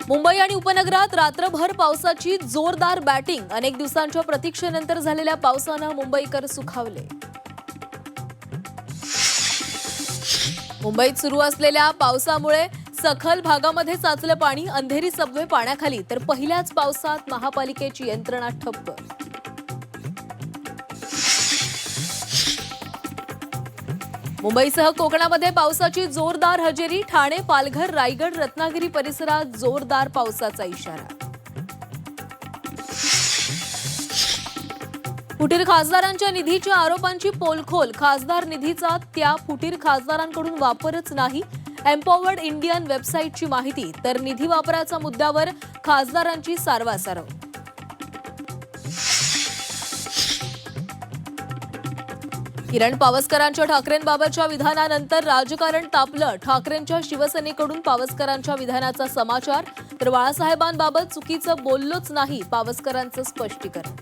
मुंबई आणि उपनगरात रात्रभर पावसाची जोरदार बॅटिंग. अनेक दिवसांच्या प्रतीक्षेनंतर झालेल्या पावसानं मुंबईकर सुखावले. मुंबईत सुरू असलेल्या पावसामुळे सखल भागामध्ये साचलं पाणी. अंधेरी सबवे पाण्याखाली, तर पहिल्याच पावसात महापालिकेची यंत्रणा ठप्प. मुंबईसह कोकणामध्ये पावसाची जोरदार हजेरी. ठाणे, पालघर, रायगड, रत्नागिरी परिसरात जोरदार पावसाचा इशारा. फुटीर खासदारांच्या निधीच्या आरोपांची पोलखोल. खासदार निधीचा त्या फुटीर खासदारांकडून वापरच नाही. एम्पॉवर्ड इंडियन वेबसाईटची माहिती. तर निधी वापराच्या मुद्द्यावर खासदारांची सारवासारव. किरण पावसकरांच्या ठाकरेंबाबतच्या विधानानंतर राजकारण तापलं. ठाकरेंच्या शिवसेनेकडून पावसकरांच्या विधानाचा समाचार. तर बाळासाहेबांबाबत चुकीचं बोललोच नाही, पावसकरांचं स्पष्टीकरण.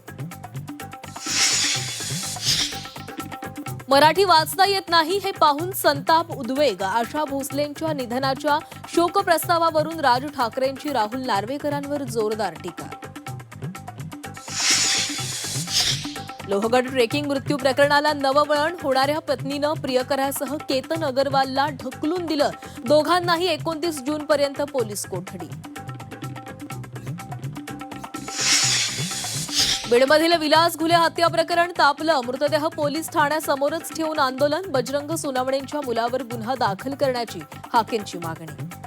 मराठी वाचता येत नाही हे पाहून संताप, उद्वेग. आशा भोसलेंच्या निधनाच्या शोकप्रस्तावावरून राज ठाकरेंची राहुल नार्वेकरांवर जोरदार टीका. लोहगड ट्रेकिंग मृत्यू प्रकरणाला नवं वळण. होणाऱ्या पत्नीनं प्रियकरासह केतन अगरवालला ढकलून दिलं. दोघांनाही 29 जूनपर्यंत पोलीस कोठडी. बीडमधील विलास घुले हत्या प्रकरण तापलं. मृतदेह पोलीस ठाण्यासमोरच ठेवून आंदोलन. बजरंग सोनवणेंच्या मुलावर गुन्हा दाखल करण्याची हाकेंची मागणी.